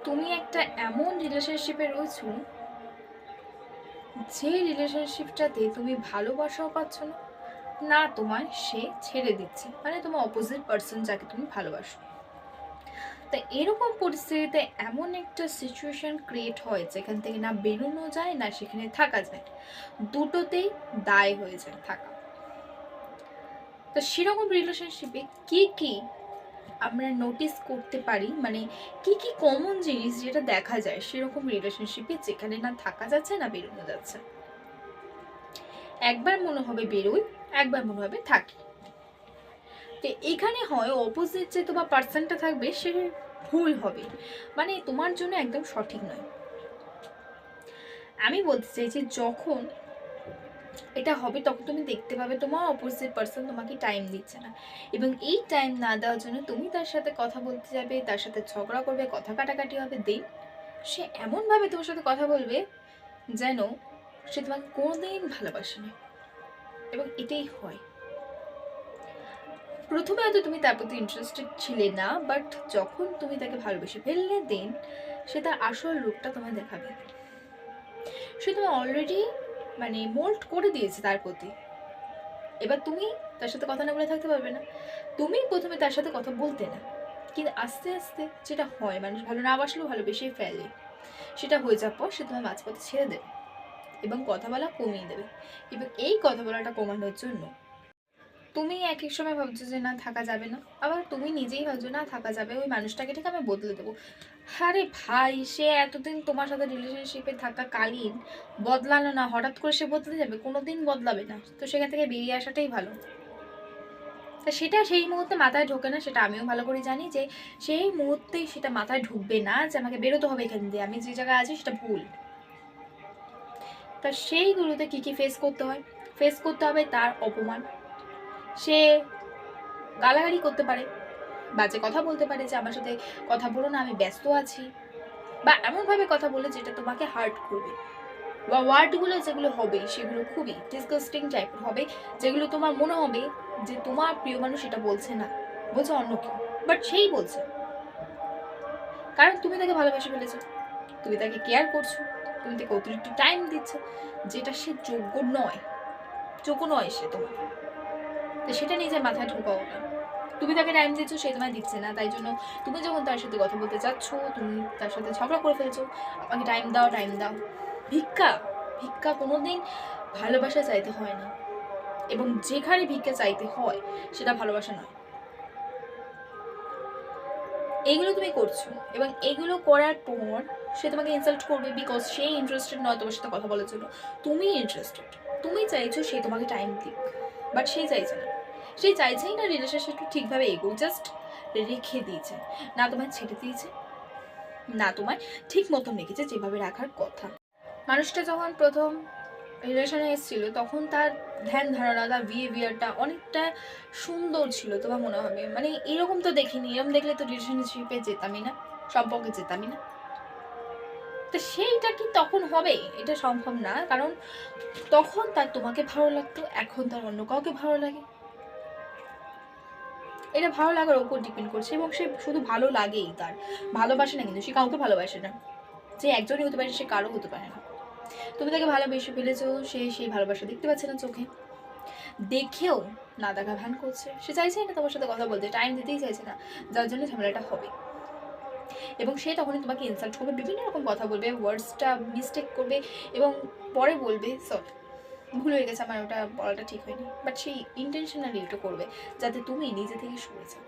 তুমি একটা এমন রিলেশনশিপে রয়েছো যে রিলেশনশিপটাতে তুমি ভালোবাসাও পাচ্ছ না, না তোমার সে ছেড়ে দিচ্ছে, মানে তোমার অপোজিট পার্সন যাকে তুমি ভালোবাসো। তা এরকম পরিস্থিতিতে এমন একটা সিচুয়েশন ক্রিয়েট হয় যেখান থেকে না বেরোনো যায় না সেখানে থাকা যায়, দুটোতেই দায় হয়ে যায় থাকা। তো সেরকম রিলেশনশিপে কি কি আমরা নোটিস করতে পারি, মানে কি কি কমন জিনিস যেটা দেখা যায় সেরকম রিলেশনশিপে যেখানে না থাকা যাচ্ছে না বেরোনো যাচ্ছে। একবার মনে হবে বেরোই, একবার মনে হবে থাকি। তো এখানে হয় অপোজিট যে তোমার পার্সনটা থাকবে সে ভুল হবে, মানে তোমার জন্য একদম সঠিক নয়। আমি বলতে চাইছি যখন এটা হবে তখন তুমি দেখতে পাবে তোমার অপোজিট পার্সন তোমাকে টাইম দিচ্ছে না, এবং এই টাইম না দেওয়ার জন্য তুমি তার সাথে কথা বলতে যাবে, তার সাথে ঝগড়া করবে, কথা কাটাকাটি হবে, দেন সে এমনভাবে তোমার সাথে কথা বলবে যেন সে তোমাকে কোনোদিন ভালোবাসে না। এবং এটাই হয়, প্রথমে হয়তো তুমি তার প্রতি ইন্টারেস্টেড ছিলে না, বাট যখন তুমি তাকে ভালোবেসে ফেললে দেন সে তার আসল রূপটা তোমায় দেখাবে। সে তোমায় অলরেডি মানে মোল্ড করে দিয়েছে তার প্রতি। এবার তুমি তার সাথে কথা না বলে থাকতে পারবে না। তুমি প্রথমে তার সাথে কথা বলতে না, কিন্তু আস্তে আস্তে যেটা হয় মানুষ ভালো না বাসলেও ভালোবেসেই ফেলে, সেটা হয়ে যাওয়ার পর সে তোমার মাঝপথে ছেড়ে দেবে এবং কথা বলা কমিয়ে দেবে। এবং এই কথা বলাটা কমানোর জন্য তুমি এক এক সময় ভাবছো যে না থাকা যাবে না, আবার তুমি নিজেই ভাবছো না থাকা যাবে, ওই মানুষটাকে ঠিক আমি বদলে দেবো। আরে ভাই, সে এতদিন তোমার সাথে রিলেশনশিপে থাকা কালীন বদলানো না, হঠাৎ করে সে বদলে যাবে? কোনোদিন বদলাবে না, তো সেখান থেকে বেরিয়ে আসাটাই ভালো। তা সেটা সেই মুহূর্তে মাথায় ঢোকে না, সেটা আমিও ভালো করে জানি যে সেই মুহূর্তেই সেটা মাথায় ঢুকবে না যে আমাকে বেরোতে হবে এখান দিয়ে, আমি যে জায়গায় আছি সেটা ভুল। তা সেইগুলোতে কী কী ফেস করতে হয়? ফেস করতে হবে তার অপমান, সে গালাগালি করতে পারে, বাজে কথা বলতে পারে যে আমার সাথে কথা বলো না, আমি ব্যস্ত আছি, বা এমনভাবে কথা বলে যেটা তোমাকে হার্ট করবে, বা ওয়ার্ডগুলো যেগুলো হবে সেগুলো খুবই ডিসগাস্টিং টাইপের হবে, যেগুলো তোমার মনে হবে যে তোমার প্রিয় মানুষ এটা বলছে না, বলছে অন্য কেউ, বাট সেই বলছে। কারণ তুমি তাকে ভালোবেসে ফেলেছো, তুমি তাকে কেয়ার করছো, তুমি তাকে অতিরিক্ত টাইম দিচ্ছ যেটা সে যোগ্য নয় সে তোমার। তো সেটা নিজের মাথায় ঢোকাও না। তুমি তাকে টাইম দিচ্ছ, সে তোমায় দিচ্ছে না, তাই জন্য তুমি যখন তার সাথে কথা বলতে যাচ্ছ তুমি তার সাথে ঝগড়া করে ফেলছো, আমাকে টাইম দাও টাইম দাও। ভিক্ষা ভিক্ষা কোনোদিন ভালোবাসা চাইতে হয় না, এবং যেখানে ভিক্ষা চাইতে হয় সেটা ভালোবাসা নয়। এইগুলো তুমি করছো, এবং এগুলো করার পর সে তোমাকে ইনসাল্ট করবে বিকজ সে ইন্টারেস্টেড নয় তোমার সাথে কথা বলার জন্য, তুমি ইন্টারেস্টেড, তুমি চাইছো সে তোমাকে টাইম দিক, বাট সে চাইছে না। সে চাইছেই না রিলেশনশিপটা ঠিকভাবে এগোক, জাস্ট রেখে দিয়েছে, না তোমায় ছেড়ে দিয়েছে, না তোমায় ঠিক মতন রেখেছে যেভাবে রাখার কথা। মানুষটা যখন প্রথম রিলেশনে এসেছিল তখন তার ধ্যান ধারণা, তার বিহেভিয়ারটা অনেকটা সুন্দর ছিল, তোমার মনে হবে মানে এরকম তো দেখিনি, এরকম দেখলে তো রিলেশনশিপে যেতামই না, সম্পর্কে যেতামই না। তো সেইটা কি তখন হবে? এটা সম্ভব না, কারণ তখন তার তোমাকে ভালো লাগতো, এখন তার অন্য কাউকে ভালো লাগে। এটা ভালো লাগার ওপর ডিপেন্ড করছে, এবং সে শুধু ভালো লাগেই, তার ভালোবাসে না, কিন্তু সে কাউকে ভালোবাসে না। যে একজনই হতে পারে, সে কারো হতে পারে না। তুমি তাকে ভালোবেসে ফেলেছো, সে সেই ভালোবাসা দেখতে পাচ্ছে না চোখে, দেখেও না দেখা ভান করছে, সে চাইছেই না তোমার সাথে কথা বলতে, টাইম দিতেই চাইছে না, যার জন্য ঝামেলাটা হবে। এবং সে তখনই তোমাকে ইনসাল্ট করবে, বিভিন্ন রকম কথা বলবে, ওয়ার্ডসটা মিস্টেক করবে, এবং পরে বলবে সরি ভুল হয়ে গেছে আমার, ওটা বলাটা ঠিক হয়নি, বাট সেই ইন্টেনশনালি এটা করবে যাতে তুমি নিজে থেকে সরে যাও।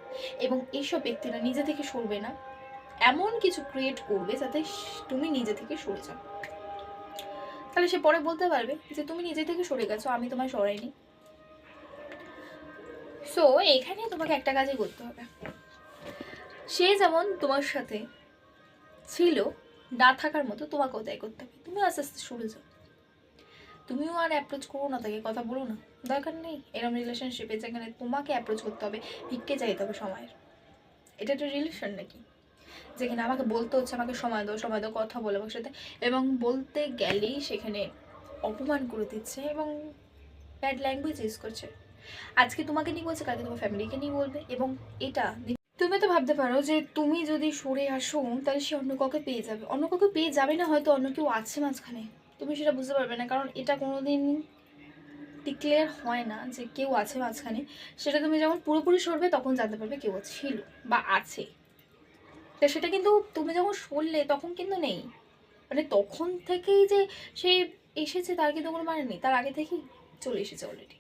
এবং এইসব ব্যক্তিরা নিজে থেকে সরবে না, এমন কিছু ক্রিয়েট করবে যাতে তুমি নিজে থেকে সরে যাও। তাহলে সে পরে বলতে পারবে যে তুমি নিজে থেকে সরে গেছো, আমি তোমায় সরাইনি। সো এখানে তোমাকে একটা কাজই করতে হবে, সে যেমন তোমার সাথে ছিল না থাকার মতো তোমাকেও তাই করতে হবে। তুমি আস্তে আস্তে সরে যাও, তুমিও আর অ্যাপ্রোচ করো না তাকে, কথা বলো না, দরকার নেই এরকম রিলেশনশিপে যেখানে তোমাকে অ্যাপ্রোচ করতে হবে, ভিক্ষে চাইতে হবে সময়ের। এটা একটা রিলেশন নাকি যেখানে আমাকে বলতে হচ্ছে আমাকে সময় দাও কথা বলো আমার সাথে, এবং বলতে গেলেই সেখানে অপমান করে দিচ্ছে এবং ব্যাড ল্যাঙ্গুয়েজ ইউজ করছে। আজকে তোমাকে নিয়ে বলছে, কালকে তোমার ফ্যামিলিকে নিয়ে বলবে, এবং এটা। তো তুমি তো ভাবতে পারো যে তুমি যদি সরে আসো তাহলে সে অন্য কাউকে পেয়ে যাবে, অন্য কাউকে পেয়ে যাবে না, হয়তো অন্য কেউ আছে মাঝখানে, তুমি সেটা বুঝতে পারবে না, কারণ এটা কোনোদিন ডিক্লেয়ার হয় না যে কেউ আছে মাঝখানে। সেটা তুমি যখন পুরোপুরি সরবে তখন জানতে পারবে কেউ ছিল বা আছে। তো সেটা কিন্তু তুমি যখন সরলে তখন কিন্তু নেই, মানে তখন থেকেই যে সে এসেছে তার কিন্তু কোনো মানে নেই, তার আগে থেকেই চলে এসেছে অলরেডি।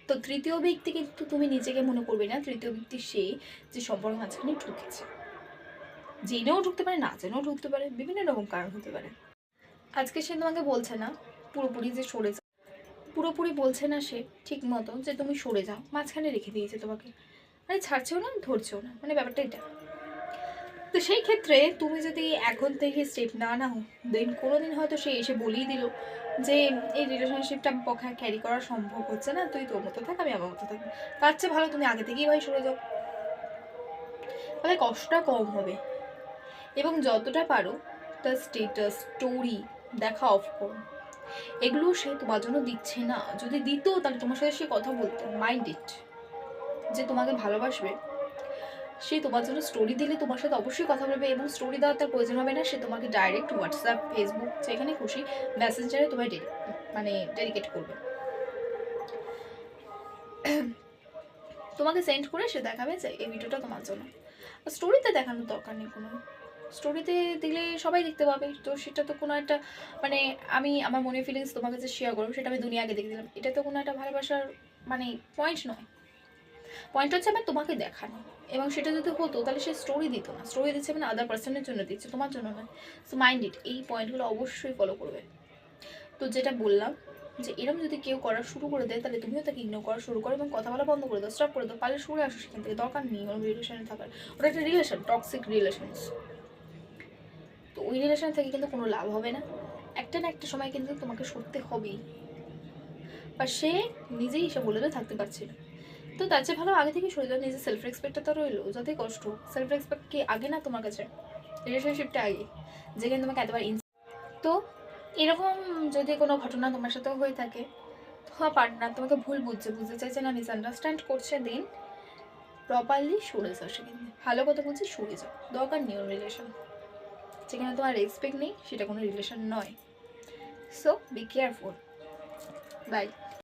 তো তৃতীয় ব্যক্তি কিন্তু তুমি নিজেকে মনে করবে না, তৃতীয় ব্যক্তি সে যে সম্পর্কের মাঝখানে ঢুকেছে, জেনেও ঢুকতে পারে, না জেনেও ঢুকতে পারে, বিভিন্ন রকম কারণ হতে পারে। আজকে সে তোমাকে বলছে না পুরোপুরি যে সরে যাও, পুরোপুরি বলছে না সে ঠিক মতো যে তুমি সরে যাও, মাঝখানে রেখে দিয়েছে তোমাকে, মানে ছাড়ছেও না ধরছেও না, মানে ব্যাপারটা এটা। তো সেই ক্ষেত্রে তুমি যদি এখন থেকে স্টেপ না নাও, দেন কোনোদিন হয়তো সে এসে বলেই দিল যে এই রিলেশনশিপটা আমার পক্ষে ক্যারি করা সম্ভব হচ্ছে না, তুই তোর মতো থাক, আমি আমার মতো থাকি, তার চেয়ে ভালো তুমি আগে থেকেই ভাই সরে যাও, তাহলে কষ্টটা কম হবে। এবং যতটা পারো তার স্টেটাস স্টোরি দেখা অফ করো, এগুলো সে তোমার জন্য দিচ্ছে না, যদি দিত তাহলে তোমার সাথে সে কথা বলতো, মাইন্ড ইট, যে তোমাকে ভালোবাসবে সে তোমার জন্য স্টোরি দিলে তোমার সাথে অবশ্যই কথা বলবে, এবং স্টোরি দেওয়ার তার প্রয়োজন হবে না, সে তোমাকে ডাইরেক্ট হোয়াটসঅ্যাপ ফেসবুক যেখানে খুশি মেসেঞ্জারে তোমায় মানে ডেডিকেট করবে, তোমাকে সেন্ড করে সে দেখাবে যে এই ভিডিওটা তোমার জন্য। স্টোরিতে দেখানোর দরকার নেই কোনো, স্টোরিতে দিলে সবাই দেখতে পাবে, তো সেটা তো কোনো একটা মানে আমি আমার মনের ফিলিংস তোমাকে যে শেয়ার করবো সেটা আমি দুনিয়াকে দেখে দিলাম, এটা তো কোনো একটা ভালোবাসার মানে পয়েন্ট নয়। পয়েন্ট হচ্ছে আমার তোমাকে দেখানো, এবং সেটা যদি হতো তাহলে সে স্টোরি দিত না, স্টোরি দিচ্ছে মানে আদার পার্সনের জন্য দিচ্ছে, তোমার জন্য নয়। সো মাইন্ড ইট, এই পয়েন্টগুলো অবশ্যই ফলো করবে। তো যেটা বললাম যে এরকম যদি কেউ করা শুরু করে দেয় তাহলে তুমিও তাকে ইগনোর করা শুরু করো, এবং কথা বলা বন্ধ করে দাও, স্টপ করে দাও, পারলে সরে আসো সেখান থেকে, দরকার নেই কোনো রিলেশনে থাকার, ওটা একটা রিলেশন, টক্সিক রিলেশনস। তো ওই রিলেশন থেকে কিন্তু কোনো লাভ হবে না, একটা না একটা সময় কিন্তু তোমাকে সরতে হবেই, বা সে নিজেই এসে বলে থাকতে পারছে না, তো তার চেয়ে ভালো আগে থেকে সরে যাও, নিজের সেলফ রেসপেক্টটা তো রইলো, যতই কষ্ট সেলফ রেসপেক্ট কি আগে না তোমার কাছে, রিলেশনশিপটা আগে, যেখানে তোমাকে এতবার তো এরকম যদি কোনো ঘটনা তোমার সাথেও হয়ে থাকে, তোমার পার্টনার তোমাকে ভুল বুঝতে চাইছে না, মিসআন্ডারস্ট্যান্ড করছে, দিন প্রপারলি সরে যাও সেখানে, ভালো কথা বলছি সরে যাও, দরকার নেই ওর রিলেশন, যেখানে তোমার রেসপেক্ট নেই সেটা কোনো রিলেশন নয়। So be careful, by.